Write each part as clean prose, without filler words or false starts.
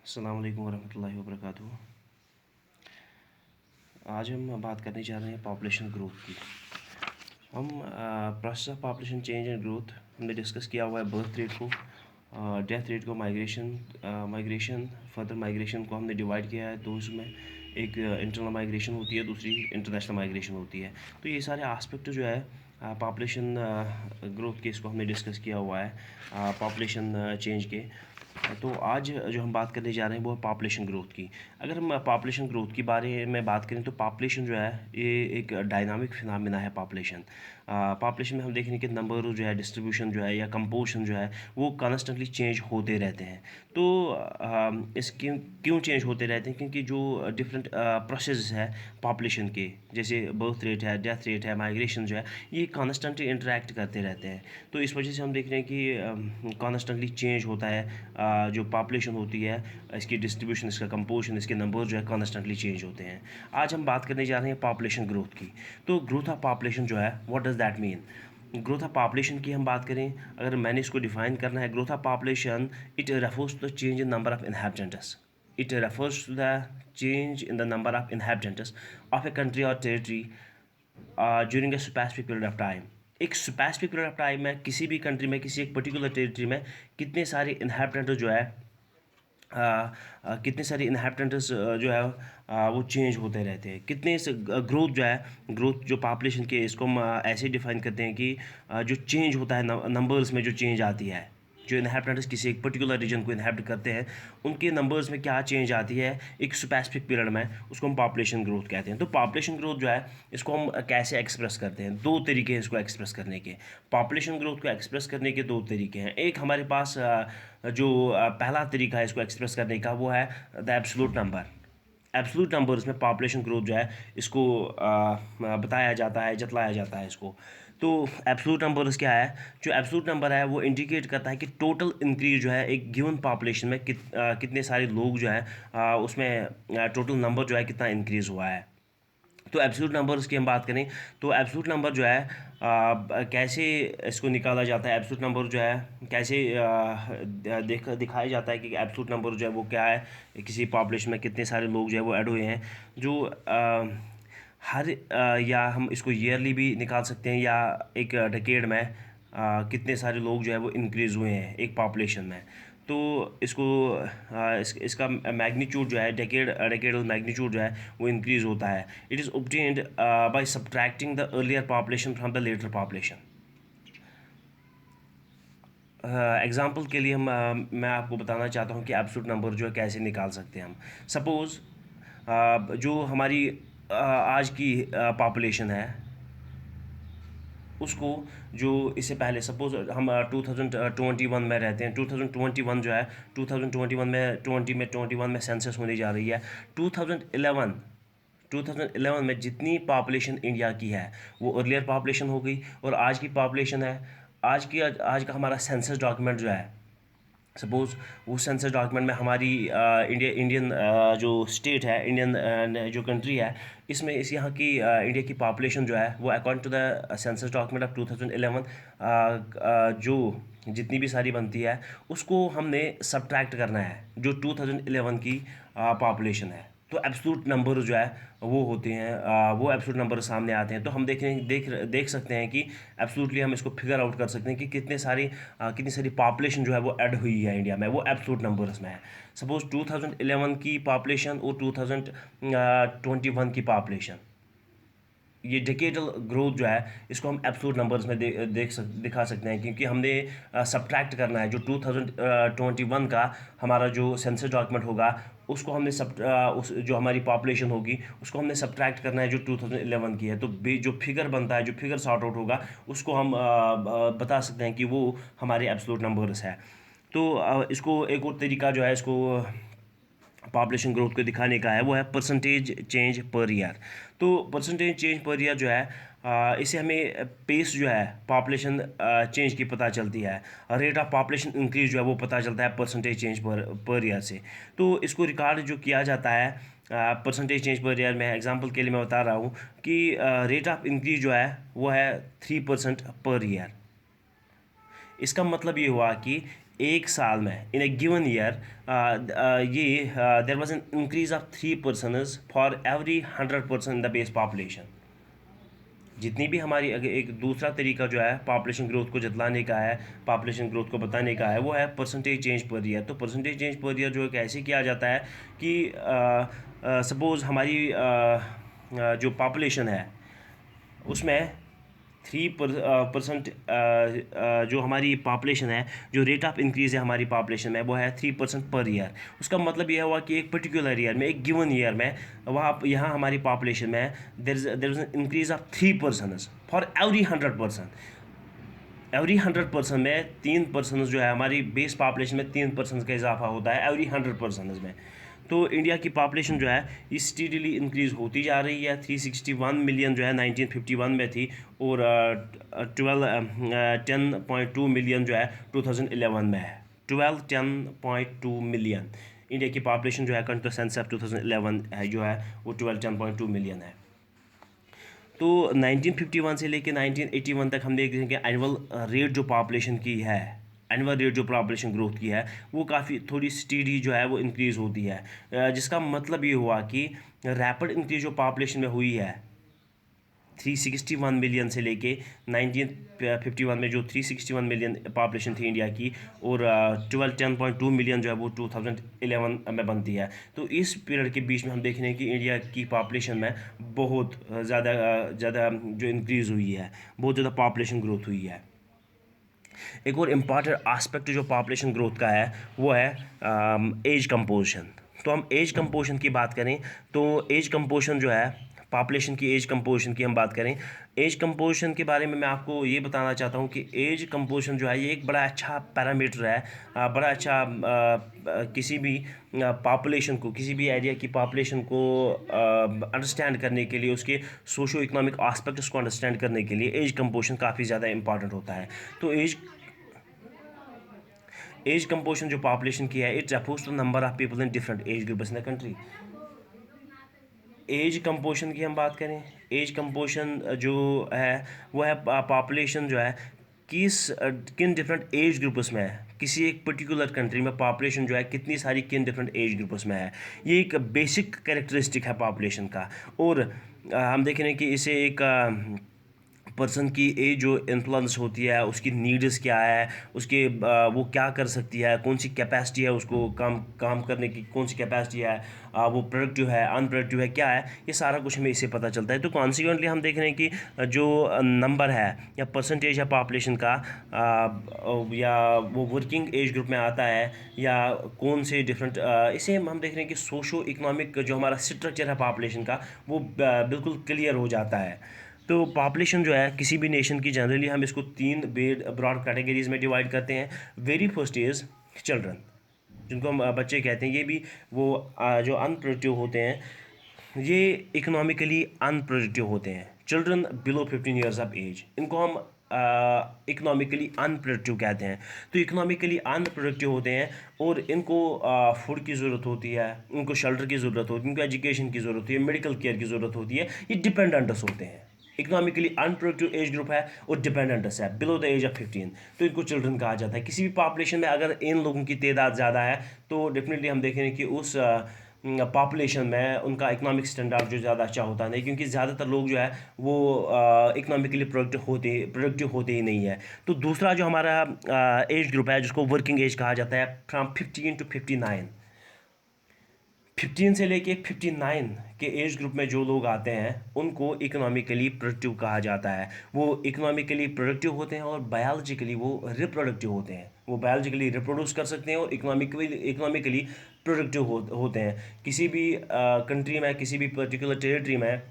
अस्सलाम वालेकुम वरहमतुल्लाहि वबरकातुहू। आज हम बात करने जा रहे हैं पॉपुलेशन ग्रोथ की। हम process of population change and growth हमने डिस्कस किया हुआ है। बर्थ रेट को, डेथ रेट को, माइग्रेशन फर्दर माइग्रेशन को हमने डिवाइड किया है। तो इसमें एक इंटरनल माइग्रेशन होती है, दूसरी इंटरनेशनल माइग्रेशन होती है। तो ये सारे आस्पेक्ट जो है पॉपुलेशन ग्रोथ के, इसको हमने डिस्कस किया हुआ है पॉपुलेशन चेंज के। तो आज जो हम बात करने जा रहे हैं वो है पॉपुलेशन ग्रोथ की। अगर हम पॉपुलेशन ग्रोथ के बारे में बात करें तो पॉपुलेशन जो है ये एक डायनामिक फिनोमेना है। पॉपुलेशन में हम देखेंगे कि नंबर जो है, डिस्ट्रीब्यूशन जो है या कंपोजिशन जो है वो कॉन्स्टेंटली चेंज होते रहते हैं। तो इसके क्यों चेंज होते रहते हैं? क्योंकि जो डिफरेंट प्रोसेस है पॉपुलेशन के, जैसे बर्थ रेट है, डेथ रेट है, माइग्रेशन जो है, ये कॉन्स्टेंटली इंटरेक्ट करते रहते हैं। तो इस वजह से हम देख रहे हैं कि कॉन्स्टेंटली चेंज होता है जो पॉपुलेशन होती है, इसकी डिस्ट्रीब्यूशन, इसका कंपोजिशन, इसके नंबर जो है कॉन्स्टेंटली चेंज होते हैं। आज हम बात करने जा रहे हैं पॉपुलेशन ग्रोथ की। तो ग्रोथ ऑफ पॉपुलेशन जो है, what does that mean? Growth of population की हम बात करें, अगर मैंने इसको डिफाइन करना है, growth of population it refers to the change in number of inhabitants. It refers to the change in the number of inhabitants of a country or territory during a specific period of time। एक specific period of time में किसी भी country में, किसी एक particular territory में कितने सारे इनहैबिटेंट जो है कितने सारे इनहैबिटेंट्स जो है वो चेंज होते रहते हैं। कितने ग्रोथ जो है, ग्रोथ जो पॉपुलेशन के, इसको हम ऐसे डिफाइन करते हैं कि जो चेंज होता है नंबर्स में, जो चेंज आती है, जो इनहैबिटेंट्स किसी एक पर्टिकुलर रीजन को इनहैबिट करते हैं, उनके नंबर्स में क्या चेंज आती है एक स्पेसिफिक पीरियड में, उसको हम पॉपुलेशन ग्रोथ कहते हैं। तो पॉपुलेशन ग्रोथ जो है इसको हम कैसे एक्सप्रेस करते हैं? दो तरीके हैं इसको एक्सप्रेस करने के। पॉपुलेशन ग्रोथ को एक्सप्रेस करने के दो तरीके हैं। एक हमारे पास जो पहला तरीका है इसको एक्सप्रेस करने का, वो है the absolute number. Absolute numbers में पॉपुलेशन ग्रोथ जो है इसको बताया जाता है, जतलाया जाता है इसको। तो एब्सोल्यूट नंबर्स क्या है? जो एब्सोल्यूट नंबर है वो इंडिकेट करता है कि टोटल इंक्रीज जो है एक गिवन पॉपुलेशन में कितने सारे लोग जो है उसमें टोटल नंबर जो है कितना इंक्रीज़ हुआ है। तो एब्सोल्यूट नंबर्स की हम बात करें तो एब्सोल्यूट नंबर जो है कैसे इसको निकाला जाता है? एब्सोल्यूट नंबर जो है कैसे दिखाया जाता है कि एब्सोल्यूट नंबर जो है वो क्या है, किसी पॉपुलेशन में कितने सारे लोग जो है वो ऐड हुए हैं। जो हर या हम इसको ईयरली भी निकाल सकते हैं, या एक डिकेड में कितने सारे लोग जो है वो इंक्रीज़ हुए हैं एक पॉपुलेशन में। तो इसको इसका मैग्नीट्यूड जो है, डेकेडल मैग्नीट्यूड जो है वो इंक्रीज़ होता है। It is obtained by subtracting the earlier population from the latter population. Example के लिए मैं आपको बताना चाहता हूँ कि एब्सोल्यूट नंबर जो है कैसे निकाल सकते हैं हम। सपोज़ जो हमारी आज की पॉपुलेशन है, उसको, जो इससे पहले सपोज़ हम 2021 में रहते हैं, 2021 जो है, 2021 में 2021 में सेंसस होने जा रही है। 2011 में जितनी पॉपुलेशन इंडिया की है वो अर्लियर पॉपुलेशन हो गई, और आज की पॉपुलेशन है, आज का हमारा सेंसस डॉक्यूमेंट जो है, सपोज़ वो सेंसस डॉक्यूमेंट में हमारी इंडियन जो स्टेट है, इंडियन जो कंट्री है, इसमें इस यहाँ की इंडिया की पॉपुलेशन जो है वो according to the census document of 2011 जो जितनी भी सारी बनती है उसको हमने सब्ट्रैक्ट करना है जो 2011 की पॉपुलेशन है। तो एब्सोल्यूट नंबर जो है वो होते हैं, वो एब्सोल्यूट नंबर सामने आते हैं। तो हम देख सकते हैं कि एब्सोल्युटली हम इसको फिगर आउट कर सकते हैं कि कितनी सारी पॉपुलेशन जो है वो ऐड हुई है इंडिया में, वो एब्सोल्यूट नंबर्स में है। सपोज 2011 की पॉपुलेशन और 2021 की पॉपुलेशन, ये डिकेडल ग्रोथ जो है इसको हम एब्सोल्यूट नंबर्स में दिखा सकते हैं, क्योंकि हमने सब्ट्रैक्ट करना है जो 2021 का हमारा जो सेंसस डॉक्यूमेंट होगा, उसको हमने उस जो हमारी पॉपुलेशन होगी उसको हमने सब्ट्रैक्ट करना है जो 2011 की है। तो जो फिगर बनता है, जो फिगर सॉर्ट आउट होगा, उसको हम बता सकते हैं कि वो हमारे एब्सोल्यूट नंबर्स है। तो इसको एक और तरीका जो है इसको पॉपुलेशन ग्रोथ को दिखाने का है, वो है परसेंटेज चेंज पर ईयर। तो परसेंटेज चेंज पर ईयर जो है इससे हमें पेस जो है पॉपुलेशन चेंज की पता चलती है, रेट ऑफ पॉपुलेशन इंक्रीज जो है वो पता चलता है परसेंटेज चेंज पर ईयर से। तो इसको रिकॉर्ड जो किया जाता है परसेंटेज चेंज पर ईयर में, एग्जांपल के लिए मैं बता रहा हूँ कि रेट ऑफ इंक्रीज जो है वो है 3% पर ईयर। इसका मतलब ये हुआ कि एक साल में इन ए गिवन ईयर ये there was an increase of 3% for every 100% in the base population. जितनी भी हमारी अगर एक दूसरा तरीका जो है पॉपुलेशन ग्रोथ को जतलाने का है, पॉपुलेशन ग्रोथ को बताने का है, वो है परसेंटेज चेंज पर ईयर। तो परसेंटेज चेंज पर ईयर जो है कैसे किया जाता है कि सपोज़ हमारी जो पॉपुलेशन है उसमें 3% जो हमारी पॉपुलेशन है, जो रेट ऑफ इंक्रीज़ है हमारी पॉपुलेशन में वो है 3% पर ईयर। उसका मतलब यह हुआ कि एक पर्टिकुलर ईयर में, एक गिवन ईयर में, वहाँ यहाँ हमारी पॉपुलेशन में there is an increase of 3% for every 100%। Every 100% में 3% जो है हमारी बेस पॉपुलेशन में 3% का इजाफा होता है एवरी 100% में। तो इंडिया की पॉपुलेशन जो है ये स्टीडली इंक्रीज़ होती जा रही है। 361 मिलियन जो है 1951 में थी और 10.2 मिलियन जो है 2011 में है। 10.2 मिलियन इंडिया की पॉपुलेशन जो है कंट्री सेंसस ऑफ 2011 है जो है वो 10.2 मिलियन है। तो 1951 से लेकर 1981 तक हम देख रहे हैं कि एनुअल रेट जो पॉपुलेशन की है, एनुअल रेट जो पॉपुलेशन ग्रोथ की है वो काफ़ी थोड़ी स्टीडी जो है वो इंक्रीज़ होती है, जिसका मतलब ये हुआ कि रैपिड इंक्रीज जो पॉपुलेशन में हुई है 361 मिलियन से लेके 1951 में जो 361 मिलियन पॉपुलेशन थी इंडिया की और 10.2 मिलियन जो है वो 2011 में बनती है। तो इस पीरियड के बीच में हम देख रहे हैं कि इंडिया की पॉपुलेशन में बहुत ज़्यादा जो इंक्रीज़ हुई है, बहुत ज़्यादा पॉपुलेशन ग्रोथ हुई है। एक और इम्पॉर्टेंट आस्पेक्ट जो पॉपुलेशन ग्रोथ का है वो है एज कंपोजिशन। तो हम एज कंपोजिशन की बात करें तो एज कंपोजिशन जो है पॉपुलेशन की एज कंपोजिशन की हम बात करें, एज कंपोजिशन के बारे में मैं आपको ये बताना चाहता हूँ कि एज कंपोजिशन जो है ये एक बड़ा अच्छा पैरामीटर है, बड़ा अच्छा किसी भी पॉपुलेशन को, किसी भी एरिया की पॉपुलेशन को अंडरस्टैंड करने के लिए, उसके सोशो इकोनॉमिक आस्पेक्ट्स को अंडरस्टैंड करने के लिए एज कंपोजिशन काफ़ी ज़्यादा इंपॉर्टेंट होता है। तो एज कंपोजिशन जो पॉपुलेशन की है it refers to number of people in different age groups in the country. Age composition की हम बात करें, एज कंपोजिशन जो है वो है पॉपुलेशन जो है किन डिफरेंट एज ग्रुप्स में है, किसी एक पर्टिकुलर कंट्री में पॉपुलेशन जो है कितनी सारी किन डिफरेंट एज ग्रुप्स में है। ये एक बेसिक कैरेक्टरिस्टिक है पॉपुलेशन का। और हम देख रहे हैं कि इसे एक पर्सन की एज जो इन्फ्लुएंस होती है, उसकी नीड्स क्या है, उसके वो क्या कर सकती है, कौन सी कैपेसिटी है उसको काम करने की, कौन सी कैपेसिटी है, वो प्रोडक्टिव है अनप्रोडक्टिव है क्या है, ये सारा कुछ हमें इससे पता चलता है। तो कॉन्सिक्वेंटली हम देख रहे हैं कि जो नंबर है या परसेंटेज है पॉपुलेशन का, या वो वर्किंग एज ग्रुप में आता है या कौन से डिफरेंट, इसे हम देख रहे हैं कि सोशो इकोनॉमिक जो हमारा स्ट्रक्चर है पॉपुलेशन का वो बिल्कुल क्लियर हो जाता है। तो पॉपुलेशन जो है किसी भी नेशन की जनरली हम इसको 3 ब्रॉड कैटेगरीज में डिवाइड करते हैं। वेरी फर्स्ट इज़ चिल्ड्रन, जिनको हम बच्चे कहते हैं। ये भी वो जो अनप्रोडक्टिव होते हैं, ये इकोनॉमिकली अनप्रोडक्टिव होते हैं। Children below 15 years of age, इनको हम इकोनॉमिकली अनप्रोडक्टिव कहते हैं। तो इकोनॉमिकली अनप्रोडक्टिव होते हैं और इनको फूड की ज़रूरत होती है, इनको शेल्टर की ज़रूरत होती है, इनको एजुकेशन की ज़रूरत होती है, मेडिकल केयर की ज़रूरत होती है। ये डिपेंडेंट्स होते हैं। इकोनॉमिकली अनप्रोडक्टिव एज ग्रुप है और डिपेंडेंट्स है बिलो द एज ऑफ 15, तो इनको चिल्ड्रन कहा जाता है। किसी भी पॉपुलेशन में अगर इन लोगों की तादाद ज़्यादा है तो डेफिनेटली हम देखेंगे कि उस पॉपुलेशन में उनका इकोनॉमिक स्टैंडर्ड जो ज़्यादा अच्छा होता नहीं, क्योंकि ज़्यादातर लोग जो है वो इकोनॉमिकली प्रोडक्टिव होते ही नहीं है। तो दूसरा जो हमारा एज ग्रुप है जिसको वर्किंग एज कहा जाता है, फ्रॉम 15 to 59, 15 से लेके 59 के एज ग्रुप में जो लोग आते हैं उनको इकोनॉमिकली प्रोडक्टिव कहा जाता है। वो इकोनॉमिकली प्रोडक्टिव होते हैं और बायोलॉजिकली वो रिप्रोडक्टिव होते हैं। वो बायोलॉजिकली रिप्रोड्यूस कर सकते हैं और इकोनॉमिकली प्रोडक्टिव होते हैं। किसी भी कंट्री में, किसी भी पर्टिकुलर टेरिटरी में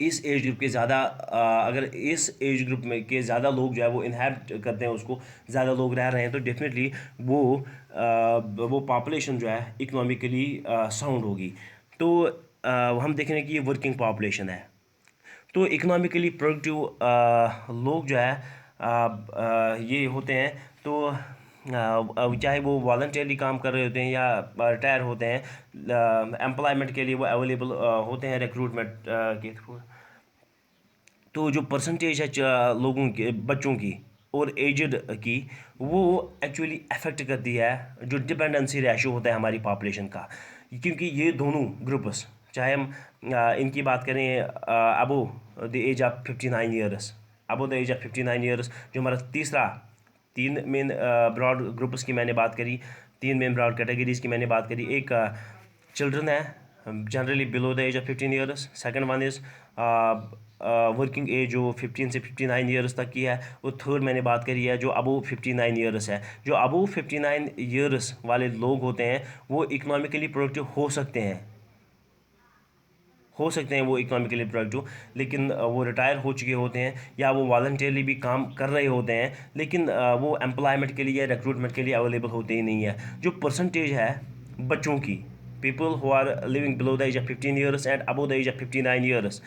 इस एज ग्रुप के ज़्यादा अगर इस एज ग्रुप में के ज़्यादा लोग जो है वो इनहेरिट करते हैं, उसको ज़्यादा लोग रह रहे हैं, तो डेफिनेटली वो पॉपुलेशन जो है इकोनॉमिकली साउंड होगी। तो हम देख रहे हैं कि ये वर्किंग पॉपुलेशन है। तो इकोनॉमिकली प्रोडक्टिव लोग जो है ये होते हैं। तो चाहे वो वॉलंटियरली काम कर रहे होते हैं या रिटायर होते हैं, एम्प्लॉयमेंट के लिए वो अवेलेबल होते हैं रिक्रूटमेंट के थ्रू। तो जो परसेंटेज है लोगों के, बच्चों की, और एजड की, वो एक्चुअली अफेक्ट करती है जो डिपेंडेंसी रेशो होता है हमारी पॉपुलेशन का। क्योंकि ये दोनों ग्रुप्स, चाहे हम इनकी बात करें above the age of 59 years, above the age of 59 years, जो हमारा तीसरा, तीन मेन ब्रॉड ग्रुप्स की मैंने बात करी, तीन मेन ब्रॉड कैटेगरीज की मैंने बात करी। एक चिल्ड्रन है generally below the age of 15 years, second one is working age जो 15 से 59 ईयर्स तक की है, और थर्ड मैंने बात करी है जो अबो 59 ईयर्स है। जो अबो 59 ईयर्स वाले लोग होते हैं वो इकोनॉमिकली प्रोडक्टिव हो सकते हैं वो इकोनॉमिकली प्रोडक्टिव, लेकिन वो रिटायर हो चुके होते हैं या वो वॉलंटियरली भी काम कर रहे होते हैं, लेकिन वो एम्प्लॉयमेंट के लिए या रिक्रूटमेंट के लिए अवेलेबल होते ही नहीं है। जो परसेंटेज है बच्चों की, people who are living below the age of 15 years and above the age of 59 years,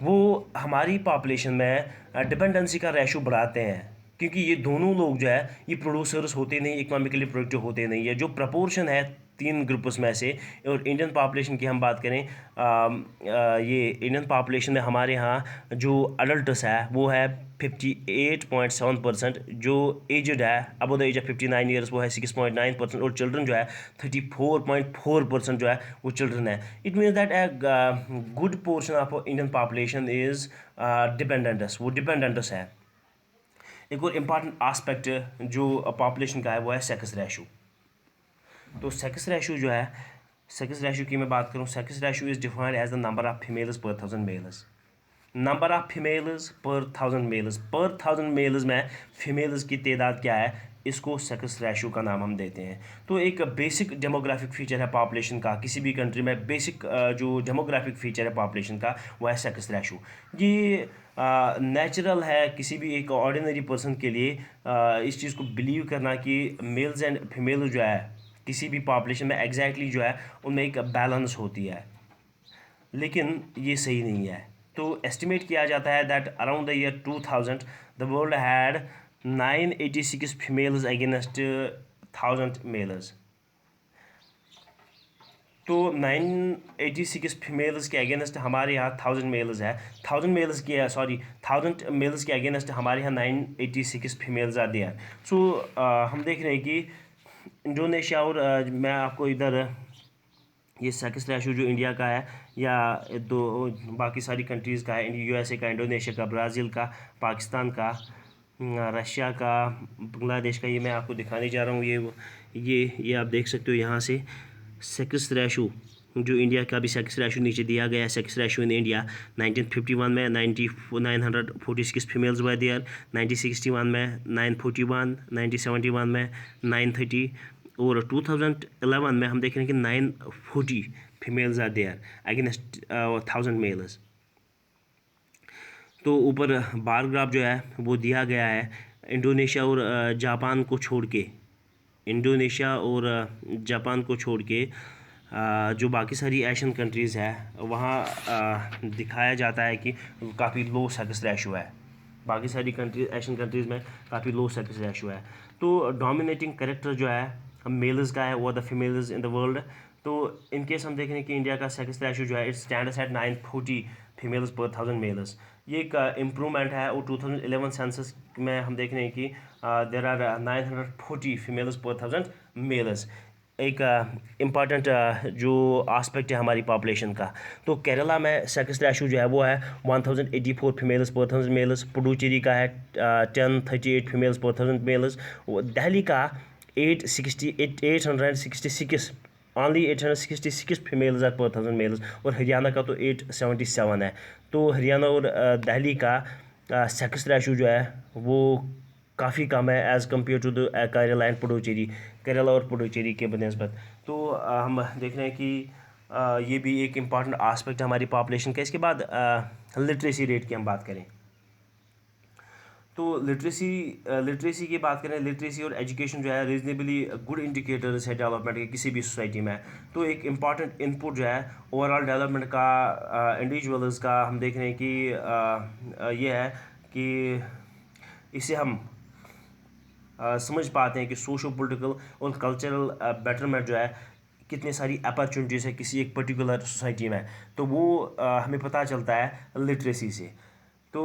वो हमारी पॉपुलेशन में डिपेंडेंसी का रेशो बढ़ाते हैं। क्योंकि ये दोनों लोग जो है ये प्रोड्यूसर्स होते नहीं, इकोनॉमिकली प्रोडक्टिव होते नहीं है। जो प्रपोर्शन है तीन ग्रुप्स में से, और इंडियन पॉपुलेशन की हम बात करें, ये इंडियन पॉपुलेशन में हमारे यहाँ जो अडल्टस है वो है 58.7%, जो एजड है above the age of 59 years वो है 6.9%, और चिल्ड्रन जो है 34.4% जो है वो चिल्ड्रन है। It means that a good portion of Indian population is dependents, वो डिपेंडेंटस है। एक और इम्पॉर्टेंट आस्पेक्ट जो पॉपुलेशन का है वो है सेक्स रेशो। तो सेक्स रेशो जो है, सेक्स रेशो की मैं बात करूँ, sex ratio is defined as the number of females per 1000 mails, number of females per 1000 mails, पर 1000 मेल्स में फीमेल्स की तादाद क्या है, इसको सेक्स रेशो का नाम हम देते हैं। तो एक बेसिक डेमोग्राफिक फीचर है पॉपुलेशन का, किसी भी कंट्री में बेसिक जो डेमोग्राफिक फीचर है पॉपुलेशन का वो है सेक्स रेशो। ये नेचुरल है किसी भी एक ऑर्डिनरी पर्सन के लिए इस चीज़ को बिलीव करना कि मेल्स एंड फीमेल जो है किसी भी पॉपुलेशन में एग्जैक्टली जो है उनमें एक बैलेंस होती है, लेकिन ये सही नहीं है। तो एस्टिमेट किया जाता है that around the year 2000 the world had 986 females against 1000 males. तो 986 फीमेल्स के अगेंस्ट हमारे यहाँ 1000 मेल्स है, 1000 मेल्स के सॉरी 1000 मेल्स के अगेंस्ट हमारे यहाँ 986 फीमेल्स आते हैं। सो हम देख रहे हैं कि इंडोनेशिया और मैं आपको इधर ये सेक्स रेशो जो इंडिया का है या दो बाकी सारी कंट्रीज़ का है, यूएसए का, इंडोनेशिया का, ब्राज़ील का, पाकिस्तान का, रशिया का, बांग्लादेश का, ये मैं आपको दिखाने जा रहा हूँ। ये आप देख सकते हो यहाँ से सेक्स रेशो, जो इंडिया का भी सेक्स रेशो नीचे दिया गया है। सेक्स रेशो इन इंडिया 1951 में 946 फीमेल्स वर देयर, 1961 में 941, 1971 में 930, और 2011 में हम देख रहे हैं कि 940 females are there against 1000 males. तो ऊपर बार ग्राफ जो है वो दिया गया है इंडोनेशिया और जापान को छोड़ के, इंडोनेशिया और जापान को छोड़ के जो बाकी सारी एशियन कंट्रीज़ है वहाँ दिखाया जाता है कि काफ़ी लो सेक्स रेशो है। बाकी सारी कंट्रीज, एशियन कंट्रीज़ में काफ़ी लो सेक्स रेशो है। तो डोमिनेटिंग करेक्टर जो है मेल्स का है वो the females in the world. तो इन केस हम देख रहे हैं कि इंडिया का सेक्स रेशो जो है it stands eight 940 females per 1000 mails. ये एक इम्प्रूवमेंट है, और 2011 सेंसस में हम देख रहे हैं कि there are 940 females per 1000 mails. एक इम्पॉर्टेंट जो आस्पेक्ट है हमारी पॉपुलेशन का। तो केरला में सेक्स रेशो जो है वो है 1084 फीमेल्स पर 1000 मेल्स, पुडुचेरी का है 1038 फीमेल्स पर 1000 मेल्स, दिल्ली का 866 ओनली 866 फीमेल्स आर पर 1000 मेल्स, और हरियाणा का तो 877 है। तो हरियाणा और दिल्ली का सेक्स रेशो जो है वो काफ़ी कम है as compare to the Kerala and Puducherry, Kerala और पुडुचेरी के बनस्बत। तो हम देख रहे हैं कि ये भी एक इम्पॉर्टेंट आस्पेक्ट है हमारी पॉपुलेशन का। इसके बाद लिटरेसी रेट की हम बात करें, तो लिटरेसी की बात करें, लिटरेसी और एजुकेशन जो है रीजनेबली गुड इंडिकेटर्स है डेवलपमेंट के किसी भी सोसाइटी में। तो एक इम्पॉर्टेंट इनपुट जो है ओवरऑल डेवलपमेंट का, इंडिविजुअल्स का, हम देख रहे हैं कि ये है कि इसे हम समझ पाते हैं कि सोशो पोलिटिकल और कल्चरल बेटरमेंट जो है कितनी सारी अपॉर्चुनिटीज़ है किसी एक पर्टिकुलर सोसाइटी में। तो वो हमें पता चलता है लिटरेसी से। तो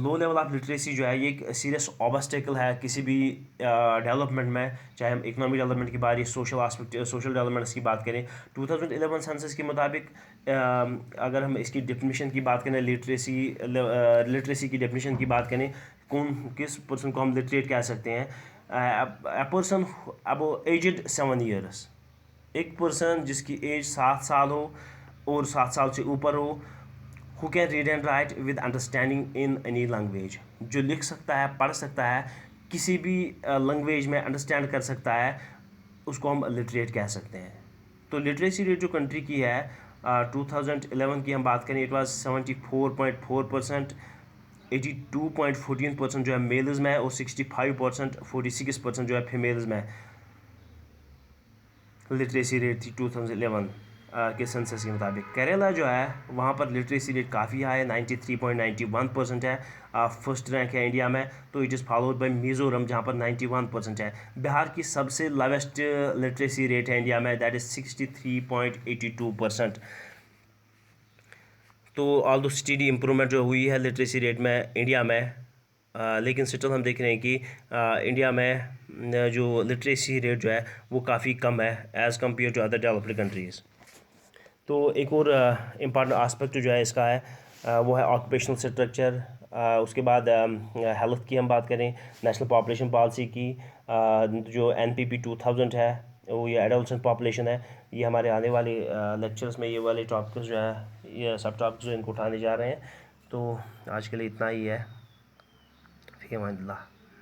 लो लेवल ऑफ लिटरेसी जो है ये एक सीरियस ऑब्स्टेकल है किसी भी डेवलपमेंट में, चाहे हम इकोनॉमिक डेवलपमेंट की बात या सोशल आस्पेक्ट सोशल डेवलपमेंट की बात करें। 2011 सेंसस के मुताबिक अगर हम इसकी डेफिनेशन की बात करें, लिटरेसी की डेफिनेशन की बात करें, किस पर्सन को हम लिटरेट कह सकते हैं, अ पर्सन अब एजड 7 ईयर्स, एक पर्सन जिसकी एज 7 साल हो और 7 साल से ऊपर हो, who can read and right with understanding in any language, जो लिख सकता है, पढ़ सकता है, किसी भी लैंग्वेज में अंडरस्टैंड कर सकता है, उसको हम लिटरेट कह सकते हैं। तो लिटरेसी रेट जो कंट्री की है 2011 की हम बात करें, इट वाज 74.4%, 82.14% जो है मेल्स में और 65% 46% जो है फीमेल्स में लिटरेसी रेट थी 2011 के सेंसस के मुताबिक। केरला जो है वहाँ पर लिटरेसी रेट काफ़ी हाई है, 93.91% है, फर्स्ट रैंक है इंडिया में। तो it is followed by Mizoram जहाँ पर 91% है। बिहार की सबसे लोवेस्ट लिटरेसी रेट है इंडिया में, दैट इज़ 63.82%। तो ऑल दो स्टडी इम्प्रूवमेंट जो हुई है लिटरेसी रेट में इंडिया में, लेकिन स्टिल हम देख रहे हैं कि इंडिया में जो लिटरेसी रेट जो है वो काफ़ी कम है as compare to other developed countries. तो एक और इम्पॉर्टेंट आस्पेक्ट जो है इसका है वो है ऑक्यूपेशनल स्ट्रक्चर। उसके बाद हेल्थ की हम बात करें, नेशनल पॉपुलेशन पॉलिसी की, जो NPP 2000 है, वो ये एडोलसेंट पॉपुलेशन है। ये हमारे आने वाले लेक्चर्स में ये वाले टॉपिक्स जो है, ये सब टॉपिक्स जो इनको उठाने जा रहे हैं। तो आज के लिए इतना ही है। फ़ी अमान अल्लाह।